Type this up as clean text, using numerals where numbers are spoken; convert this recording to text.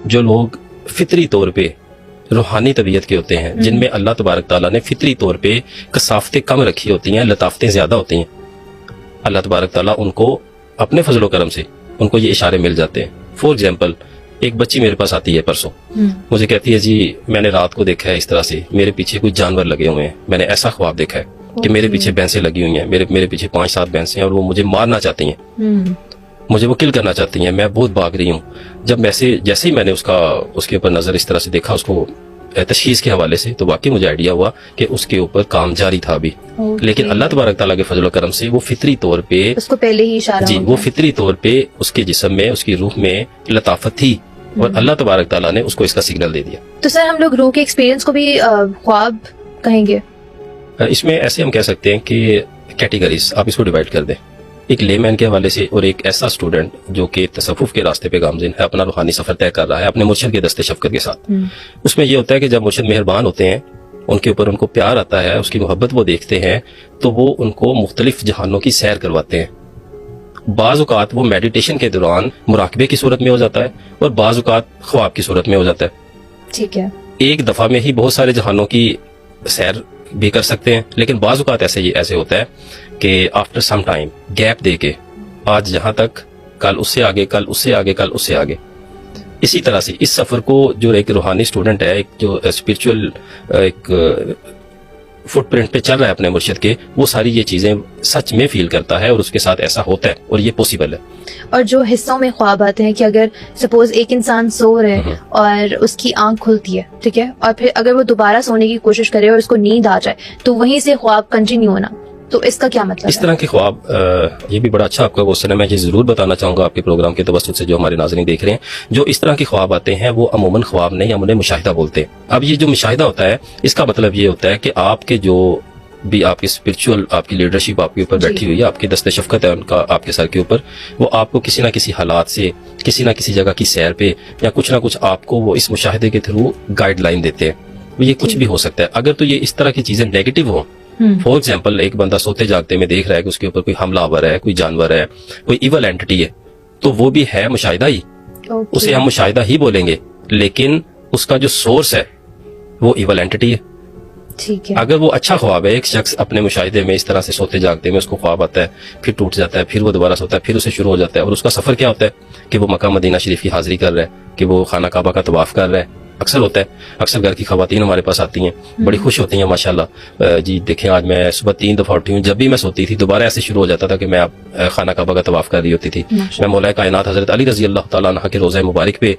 جو لوگ فطری طور پہ روحانی طبیعت کے ہوتے ہیں، جن میں اللہ تبارک تعالیٰ نے فطری طور پہ کثافتیں کم رکھی ہوتی ہیں، لطافتیں زیادہ ہوتی ہیں، اللہ تبارک تعالیٰ ان کو اپنے فضل و کرم سے ان کو یہ اشارے مل جاتے ہیں. فور ایگزامپل، ایک بچی میرے پاس آتی ہے پرسوں، مجھے کہتی ہے جی میں نے رات کو دیکھا ہے اس طرح سے میرے پیچھے کوئی جانور لگے ہوئے ہیں، میں نے ایسا خواب دیکھا ہے کہ میرے پیچھے بھینسیں لگی ہوئی ہیں، میرے پیچھے 5-7 بھینسیں ہیں اور وہ مجھے مارنا چاہتی ہیں، مجھے وہ کل کرنا چاہتی ہیں، میں بہت بھاگ رہی ہوں. جب جیسے ہی میں نے اس کے اوپر نظر اس طرح سے دیکھا، اس کو تشخیص کے حوالے سے، تو واقعی مجھے آئیڈیا ہوا کہ اس کے اوپر کام جاری تھا ابھی. لیکن اللہ تبارک تعالیٰ کے فضل و کرم سے وہ فطری طور پہ اس کو پہلے ہی اشارہ جی وہ فطری طور پہ اس کے جسم میں، اس کی روح میں لطافت تھی، اور اللہ تبارک تعالیٰ نے اس کو اس کا سگنل دے دیا. تو سر ہم لوگ روح کے ایکسپیرینس کو بھی خواب کہیں گے؟ اس میں ایسے ہم کہہ سکتے ہیں کہ کیٹیگریز آپ اس کو ڈیوائڈ کر دیں. ایک لے مین کے حوالے سے، اور ایک ایسا اسٹوڈنٹ جو کہ تصوف کے راستے پہ گامزن ہے، اپنا روحانی سفر طے کر رہا ہے اپنے مرشد کے دست شفقت کے ساتھ. اس میں یہ ہوتا ہے کہ جب مرشد مہربان ہوتے ہیں، ان کے اوپر ان کو پیار آتا ہے، اس کی محبت وہ دیکھتے ہیں، تو وہ ان کو مختلف جہانوں کی سیر کرواتے ہیں. بعض اوقات وہ میڈیٹیشن کے دوران مراقبے کی صورت میں ہو جاتا ہے، اور بعض اوقات خواب کی صورت میں ہو جاتا ہے. ٹھیک ہے. ایک دفعہ میں ہی بہت سارے جہانوں کی سیر بھی کر سکتے ہیں، لیکن بعض اوقات ایسے ہوتا ہے کہ آفٹر سم ٹائم گیپ دے کے، آج جہاں تک، کل اس سے آگے، کل اس سے آگے، کل اس سے آگے. اسی طرح سے اس سفر کو جو ایک روحانی اسٹوڈنٹ ہے، ایک جو اسپرچول ایک فٹ پرنٹ پہ چل رہا ہے اپنے مرشد کے، وہ ساری یہ چیزیں سچ میں فیل کرتا ہے، اور اس کے ساتھ ایسا ہوتا ہے، اور یہ پوسیبل ہے. اور جو حصوں میں خواب آتے ہیں کہ اگر سپوز ایک انسان سو رہے ہے اور اس کی آنکھ کھلتی ہے، ٹھیک ہے، اور پھر اگر وہ دوبارہ سونے کی کوشش کرے اور اس کو نیند آ جائے، تو وہیں سے خواب کنٹینیو ہونا، تو اس کا کیا مطلب اس طرح کے خواب یہ بھی بڑا اچھا آپ کا کوشچن ہے. میں یہ ضرور بتانا چاہوں گا آپ کے پروگرام کے توسط سے جو ہمارے ناظرین دیکھ رہے ہیں، جو اس طرح کے خواب آتے ہیں وہ عموماً خواب نہیں، ہم انہیں مشاہدہ بولتے ہیں. اب یہ جو مشاہدہ ہوتا ہے، اس کا مطلب یہ ہوتا ہے کہ آپ کے جو بھی آپ کی اسپرچول، آپ کی لیڈرشپ آپ کے اوپر بیٹھی ہوئی ہے، آپ کی دست شفقت ہے ان کا آپ کے سر کے اوپر، وہ آپ کو کسی نہ کسی حالات سے، کسی نہ کسی جگہ کی سیر پہ، یا کچھ نہ کچھ آپ کو وہ اس مشاہدے کے تھرو گائیڈ لائن دیتے ہیں. یہ کچھ بھی ہو سکتا ہے. اگر تو یہ اس طرح کی چیزیں نیگیٹو ہوں، فور ایگزامپل ایک بندہ سوتے جاگتے میں دیکھ رہا ہے کہ اس کے اوپر کوئی حملہ آور ہے، کوئی جانور ہے، کوئی ایول اینٹی ہے، تو وہ بھی ہے مشاہدہ ہی، اسے ہم مشاہدہ ہی بولیں گے، لیکن اس کا جو سورس ہے وہ ایول اینٹی ہے. ٹھیک ہے. اگر وہ اچھا خواب ہے، ایک شخص اپنے مشاہدے میں اس طرح سے سوتے جاگتے میں اس کو خواب آتا ہے، پھر ٹوٹ جاتا ہے، پھر وہ دوبارہ سوتا ہے، پھر اسے شروع ہو جاتا ہے، اور اس کا سفر کیا ہوتا ہے کہ وہ مکہ مدینہ شریف کی حاضری کر رہا ہے، کہ وہ خانہ کعبہ کا طواف کر رہا ہے. اکثر ہوتا ہے، اکثر گھر کی خواتین ہمارے پاس آتی ہیں، بڑی خوش ہوتی ہیں ماشاءاللہ، جی دیکھیں آج میں صبح 3 دفعہ اٹھی ہوں. جب بھی میں سوتی تھی دوبارہ ایسے شروع ہو جاتا تھا کہ میں خانہ کعبہ کا طواف کر رہی ہوتی تھی. میں مولا کائنات حضرت علی رضی اللہ تعالیٰ عنہ کے روضہ مبارک پہ